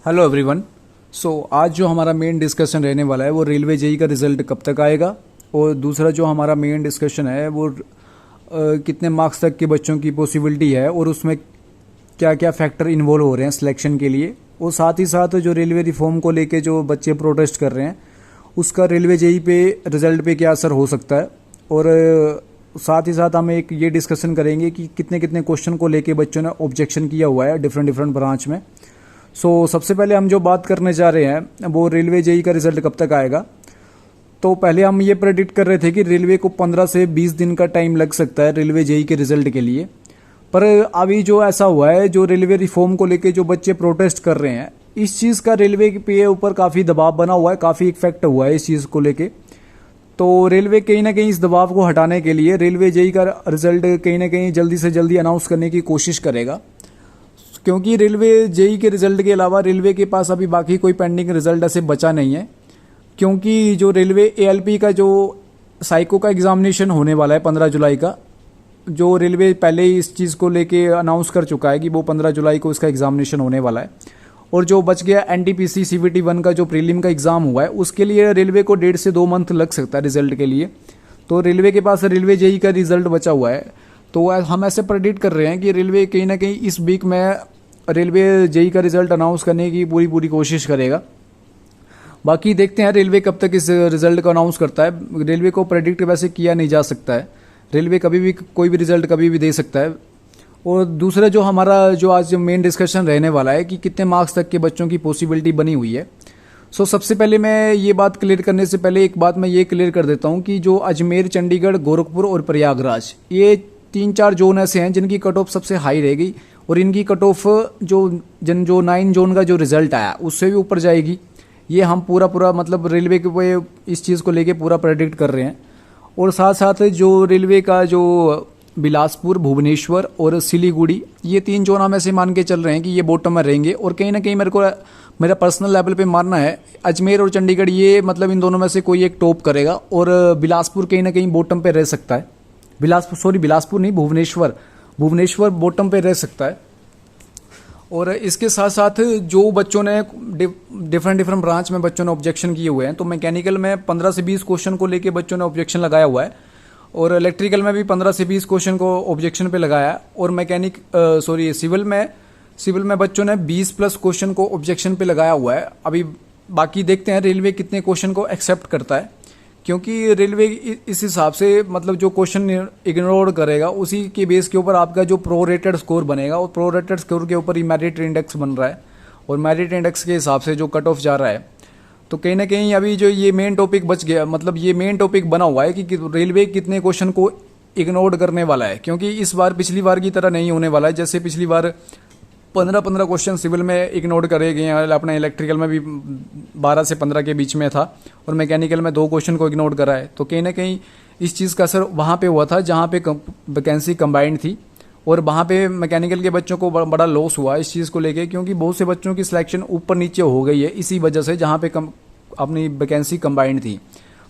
Hello everyone. आज जो हमारा मेन डिस्कशन रहने वाला है वो रेलवे जेई का रिज़ल्ट कब तक आएगा, और दूसरा जो हमारा मेन डिस्कशन है वो कितने मार्क्स तक के बच्चों की पॉसिबिलिटी है और उसमें क्या क्या फैक्टर इन्वॉल्व हो रहे हैं सिलेक्शन के लिए, और साथ ही साथ जो रेलवे रिफॉर्म को लेके जो बच्चे प्रोटेस्ट कर रहे हैं उसका रेलवे जेई पे रिज़ल्ट पे क्या असर हो सकता है। और साथ ही साथ हम एक ये डिस्कशन करेंगे कि कितने कितने क्वेश्चन को लेके बच्चों ने ऑब्जेक्शन किया हुआ है डिफरेंट डिफरेंट ब्रांच में। सबसे पहले हम जो बात करने जा रहे हैं वो रेलवे जेई का रिजल्ट कब तक आएगा। तो पहले हम ये प्रेडिक्ट कर रहे थे कि रेलवे को 15 से 20 दिन का टाइम लग सकता है रेलवे जेई के रिजल्ट के लिए, पर अभी जो ऐसा हुआ है, जो रेलवे रिफॉर्म को लेके जो बच्चे प्रोटेस्ट कर रहे हैं, इस चीज़ का रेलवे पे ऊपर काफ़ी दबाव बना हुआ है, काफ़ी इफेक्ट हुआ है इस चीज़ को लेके। तो रेलवे कहीं ना कहीं इस दबाव को हटाने के लिए रेलवे जेई का रिजल्ट कहीं ना कहीं जल्दी से जल्दी अनाउंस करने की कोशिश करेगा, क्योंकि रेलवे जेई के रिजल्ट के अलावा रेलवे के पास अभी बाकी कोई पेंडिंग रिजल्ट ऐसे बचा नहीं है। क्योंकि जो रेलवे एएलपी का जो साइको का एग्जामिनेशन होने वाला है 15 जुलाई का, जो रेलवे पहले ही इस चीज़ को लेके अनाउंस कर चुका है कि वो 15 जुलाई को इसका एग्जामिनेशन होने वाला है। और जो बच गया एनटीपीसी सीवीटी 1 का जो प्रीलिम का एग्ज़ाम हुआ है, उसके लिए रेलवे को 1.5 से 2 मंथ लग सकता है रिजल्ट के लिए। तो रेलवे के पास रेलवे जेई का रिजल्ट बचा हुआ है। तो हम ऐसे प्रेडिक्ट कर रहे हैं कि रेलवे कहीं ना कहीं इस वीक में रेलवे जेई का रिजल्ट अनाउंस करने की पूरी पूरी कोशिश करेगा। बाकी देखते हैं रेलवे कब तक इस रिजल्ट को अनाउंस करता है। रेलवे को प्रेडिक्ट वैसे किया नहीं जा सकता है, रेलवे कभी भी कोई भी रिजल्ट कभी भी दे सकता है। और दूसरा जो हमारा जो आज मेन डिस्कशन रहने वाला है कि कितने मार्क्स तक के बच्चों की पॉसिबिलिटी बनी हुई है। सबसे पहले मैं ये बात क्लियर करने से पहले एक बात मैं ये क्लियर कर देता हूँ कि जो अजमेर, चंडीगढ़, गोरखपुर और प्रयागराज, ये 3-4 जोन ऐसे हैं जिनकी कट ऑफ सबसे हाई रहेगी, और इनकी कट ऑफ जो 9 जोन का जो रिजल्ट आया उससे भी ऊपर जाएगी। ये हम पूरा मतलब रेलवे के इस चीज़ को लेके पूरा प्रेडिक्ट कर रहे हैं। और साथ साथ जो रेलवे का जो बिलासपुर, भुवनेश्वर और सिलीगुड़ी, ये 3 जोन हम ऐसे मान के चल रहे हैं कि ये बॉटम में रहेंगे। और कहीं ना कहीं मेरा पर्सनल लेवल पे मानना है अजमेर और चंडीगढ़, ये मतलब इन दोनों में से कोई एक टॉप करेगा, और बिलासपुर कहीं ना कहीं बॉटम पे रह सकता है। बिलासपुर नहीं, भुवनेश्वर बॉटम पे रह सकता है। और इसके साथ साथ जो बच्चों ने डिफरेंट ब्रांच में बच्चों ने ऑब्जेक्शन किए हुए हैं, तो मैकेनिकल में 15 से 20 क्वेश्चन को लेके बच्चों ने ऑब्जेक्शन लगाया हुआ है, और इलेक्ट्रिकल में भी 15 से 20 क्वेश्चन को ऑब्जेक्शन पे लगाया है, और सिविल में बच्चों ने 20+ क्वेश्चन को ऑब्जेक्शन पे लगाया हुआ है। अभी बाकी देखते हैं रेलवे कितने क्वेश्चन को एक्सेप्ट करता है, क्योंकि रेलवे इस हिसाब से मतलब जो क्वेश्चन इग्नोर करेगा उसी के बेस के ऊपर आपका जो प्रोरेटेड स्कोर बनेगा, और प्रोरेटेड स्कोर के ऊपर ही मेरिट इंडेक्स बन रहा है, और मेरिट इंडेक्स के हिसाब से जो कट ऑफ जा रहा है। तो कहीं ना कहीं अभी जो ये मेन टॉपिक बच गया, मतलब ये मेन टॉपिक बना हुआ है कि रेलवे कितने क्वेश्चन को इग्नोर करने वाला है, क्योंकि इस बार पिछली बार की तरह नहीं होने वाला है। जैसे पिछली बार 15 क्वेश्चन सिविल में इग्नोर करे गए हैं, अपने इलेक्ट्रिकल में भी 12 से 15 के बीच में था, और मैकेनिकल में 2 क्वेश्चन को इग्नोर करा है। तो कहीं ना कहीं इस चीज़ का असर वहाँ पे हुआ था जहाँ पे वैकेंसी कंबाइंड थी, और वहाँ पे मैकेनिकल के बच्चों को बड़ा लॉस हुआ इस चीज़ को लेके, क्योंकि बहुत से बच्चों की सिलेक्शन ऊपर नीचे हो गई है इसी वजह से, जहाँ पे अपनी वैकेंसी कंबाइंड थी।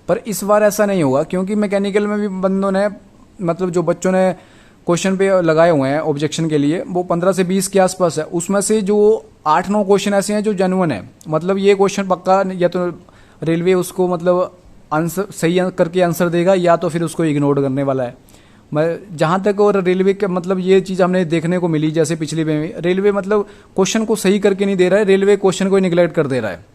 पर इस बार ऐसा नहीं होगा, क्योंकि मैकेनिकल में भी बंदों ने मतलब जो बच्चों ने क्वेश्चन पे लगाए हुए हैं ऑब्जेक्शन के लिए, वो 15 से 20 के आसपास है। उसमें से जो 8-9 क्वेश्चन ऐसे हैं जो जेन्युइन है, मतलब ये क्वेश्चन पक्का या तो रेलवे उसको मतलब आंसर सही करके आंसर देगा, या तो फिर उसको इग्नोर करने वाला है। मैं जहाँ तक, और रेलवे का मतलब ये चीज़ हमने देखने को मिली, जैसे पिछली में रेलवे मतलब क्वेश्चन को सही करके नहीं दे रहा है, रेलवे क्वेश्चन को निगलेक्ट कर दे रहा है।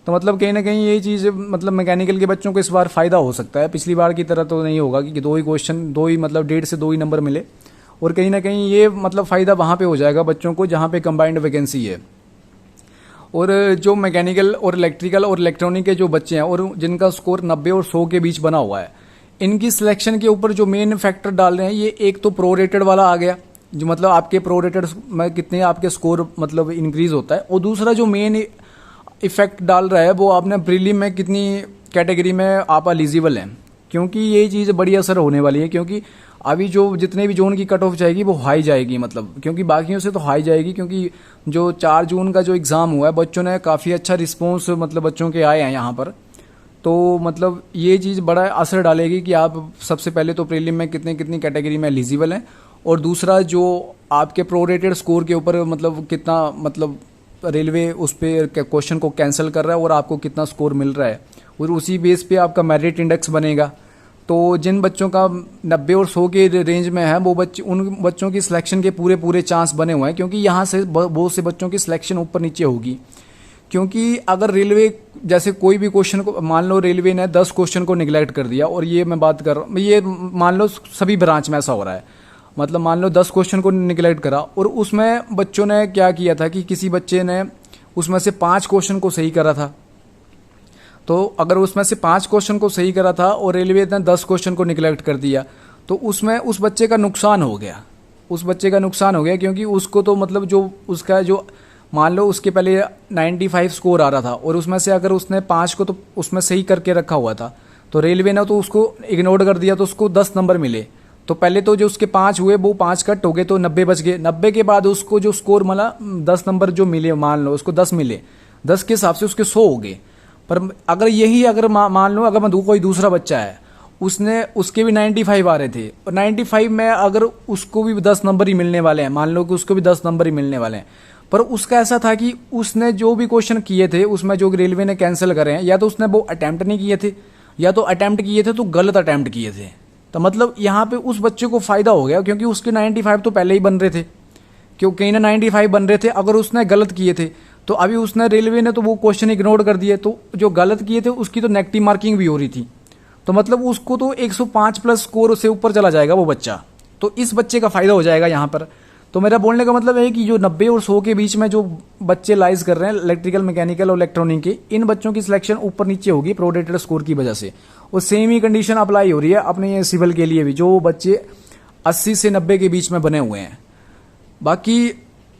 तो मतलब कहीं ना कहीं ये चीज़ मतलब मैकेनिकल के बच्चों को इस बार फ़ायदा हो सकता है। पिछली बार की तरह तो नहीं होगा कि 2 ही क्वेश्चन, 2 ही मतलब 1.5 से 2 ही नंबर मिले, और कहीं ना कहीं ये मतलब फ़ायदा वहाँ पे हो जाएगा बच्चों को जहाँ पे कंबाइंड वैकेंसी है। और जो मैकेनिकल और इलेक्ट्रिकल और इलेक्ट्रॉनिक के जो बच्चे हैं और जिनका स्कोर 90 और 100 के बीच बना हुआ है, इनकी सिलेक्शन के ऊपर जो मेन फैक्टर डाल रहे हैं, ये एक तो प्रोरेटेड वाला आ गया, जो मतलब आपके प्रोरेटेड में कितने आपके स्कोर मतलब इंक्रीज होता है, और दूसरा जो मेन इफेक्ट डाल रहा है वो आपने प्रीलिम में कितनी कैटेगरी में आप एलिजिबल हैं, क्योंकि ये चीज़ बड़ी असर होने वाली है। क्योंकि अभी जो जितने भी जोन की कट ऑफ जाएगी वो हाई जाएगी, मतलब क्योंकि बाकियों से तो हाई जाएगी, क्योंकि जो 4 जून का जो एग्ज़ाम हुआ है बच्चों ने काफ़ी अच्छा रिस्पॉन्स मतलब बच्चों के आए हैं यहाँ पर। तो मतलब ये चीज़ बड़ा असर डालेगी कि आप सबसे पहले तो प्रीलिम में कितनी कैटेगरी में एलिजिबल हैं, और दूसरा जो आपके प्रोरेटेड स्कोर के ऊपर मतलब कितना मतलब रेलवे उस पे क्वेश्चन को कैंसिल कर रहा है और आपको कितना स्कोर मिल रहा है, और उसी बेस पे आपका मेरिट इंडेक्स बनेगा। तो जिन बच्चों का 90 और 100 के रेंज में है वो बच्चे, उन बच्चों की सिलेक्शन के पूरे पूरे चांस बने हुए हैं, क्योंकि यहाँ से बहुत से बच्चों की सिलेक्शन ऊपर नीचे होगी। क्योंकि अगर रेलवे जैसे कोई भी क्वेश्चन को, मान लो रेलवे ने 10 क्वेश्चन को निगलेक्ट कर दिया, और ये मैं बात कर रहा हूँ, ये मान लो सभी ब्रांच में ऐसा हो रहा है, मतलब मान लो 10 क्वेश्चन को निगलेक्ट करा, और उसमें बच्चों ने क्या किया था कि किसी बच्चे ने उसमें से 5 क्वेश्चन को सही करा था। तो अगर उसमें से 5 क्वेश्चन को सही करा था और रेलवे ने 10 क्वेश्चन को निगलेक्ट कर दिया, तो उसमें उस बच्चे का नुकसान हो गया, उस बच्चे का नुकसान हो गया, क्योंकि उसको तो मतलब जो उसका जो मान लो उसके पहले 95 स्कोर आ रहा था, और उसमें से अगर उसने 5 को तो उसमें सही करके रखा हुआ था, तो रेलवे ने तो उसको इग्नोर कर दिया, तो उसको 10 नंबर मिले। तो पहले तो जो उसके 5 हुए वो 5 कट हो गए, तो 90 बच गए। 90 के बाद उसको जो स्कोर मिला 10 नंबर जो मिले, मान लो उसको 10 मिले, 10 के हिसाब से उसके 100 हो गए। पर अगर यही अगर मान लो अगर कोई दूसरा बच्चा है, उसने उसके भी 95 आ रहे थे, और 95 में अगर उसको भी 10 नंबर ही मिलने वाले हैं, मान लो कि उसको भी 10 नंबर ही मिलने वाले हैं, पर उसका ऐसा था कि उसने जो भी क्वेश्चन किए थे उसमें जो रेलवे ने कैंसिल करे हैं, या तो उसने वो अटेम्प्ट नहीं किए थे, या तो अटेम्प्ट किए थे तो गलत अटेम्प्ट किए थे। तो मतलब यहाँ पे उस बच्चे को फायदा हो गया, क्योंकि उसके 95 तो पहले ही बन रहे थे, क्योंकि ना 95 बन रहे थे। अगर उसने गलत किए थे तो अभी उसने, रेलवे ने तो वो क्वेश्चन इग्नोर कर दिए, तो जो गलत किए थे उसकी तो नेगेटिव मार्किंग भी हो रही थी, तो मतलब उसको तो 105 प्लस स्कोर से ऊपर चला जाएगा वो बच्चा। तो इस बच्चे का फायदा हो जाएगा यहाँ पर। तो मेरा बोलने का मतलब है कि जो 90 और 100 के बीच में जो बच्चे लाइज कर रहे हैं इलेक्ट्रिकल, मैकेनिकल और इलेक्ट्रॉनिक के, इन बच्चों की सिलेक्शन ऊपर नीचे होगी प्रोरेटेड स्कोर की वजह से। और सेम ही कंडीशन अप्लाई हो रही है अपने ये सिविल के लिए भी, जो बच्चे 80 से 90 के बीच में बने हुए हैं। बाकी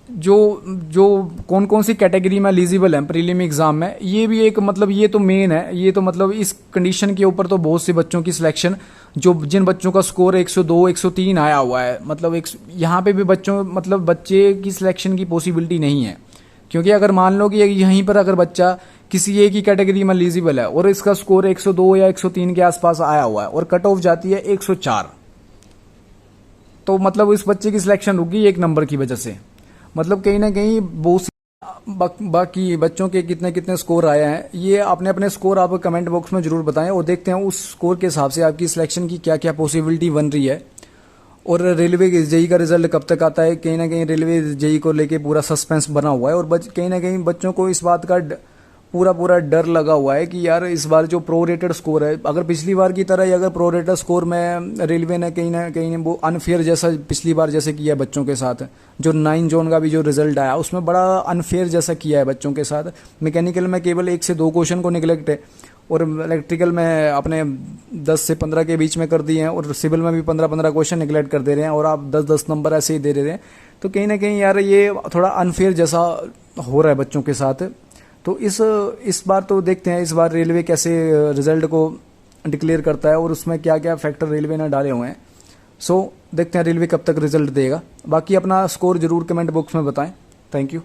जो जो कौन कौन सी कैटेगरी में एलिजिबल है प्रीलिम एग्जाम में, ये भी एक मतलब ये तो मेन है, ये तो मतलब इस कंडीशन के ऊपर तो बहुत से बच्चों की सिलेक्शन, जो जिन बच्चों का स्कोर 102 103 आया हुआ है, मतलब यहाँ पे भी बच्चों मतलब बच्चे की सिलेक्शन की पॉसिबिलिटी नहीं है। क्योंकि अगर मान लो कि यहीं पर अगर बच्चा किसी एक ही कैटेगरी में एलिजिबल है और इसका स्कोर 102 या 103 के आसपास आया हुआ है और कट ऑफ जाती है 104, तो मतलब इस बच्चे की सिलेक्शन रुकी 1 नंबर की वजह से। मतलब कहीं ना कहीं बहुत बाकी बच्चों के कितने कितने स्कोर आए हैं, ये अपने अपने स्कोर आप कमेंट बॉक्स में जरूर बताएं, और देखते हैं उस स्कोर के हिसाब से आपकी सिलेक्शन की क्या क्या पॉसिबिलिटी बन रही है। और रेलवे जेई का रिजल्ट कब तक आता है, कहीं ना कहीं रेलवे जेई को लेके पूरा सस्पेंस बना हुआ है, और कहीं ना कहीं बच्चों को इस बात का पूरा डर लगा हुआ है कि यार इस बार जो प्रोरेटेड स्कोर है, अगर पिछली बार की तरह ही अगर प्रोरेटेड स्कोर में रेलवे ने कहीं ना कहीं वो अनफेयर जैसा पिछली बार जैसे किया है बच्चों के साथ, जो 9 जोन का भी जो रिजल्ट आया उसमें बड़ा अनफेयर जैसा किया है बच्चों के साथ। मैकेनिकल में केवल 1 से 2 क्वेश्चन को निगलेक्ट है, और इलेक्ट्रिकल में अपने 10 से 15 के बीच में कर दिए हैं, और सिविल में भी 15 क्वेश्चन निगलेक्ट कर दे रहे हैं, और आप 10 नंबर ऐसे ही दे रहे हैं। तो कहीं ना कहीं यार ये थोड़ा अनफेयर जैसा हो रहा है बच्चों के साथ। तो इस बार तो देखते हैं इस बार रेलवे कैसे रिजल्ट को डिक्लेयर करता है, और उसमें क्या क्या फैक्टर रेलवे ने डाले हुए हैं। सो देखते हैं रेलवे कब तक रिजल्ट देगा। बाकी अपना स्कोर जरूर कमेंट बॉक्स में बताएं। Thank you.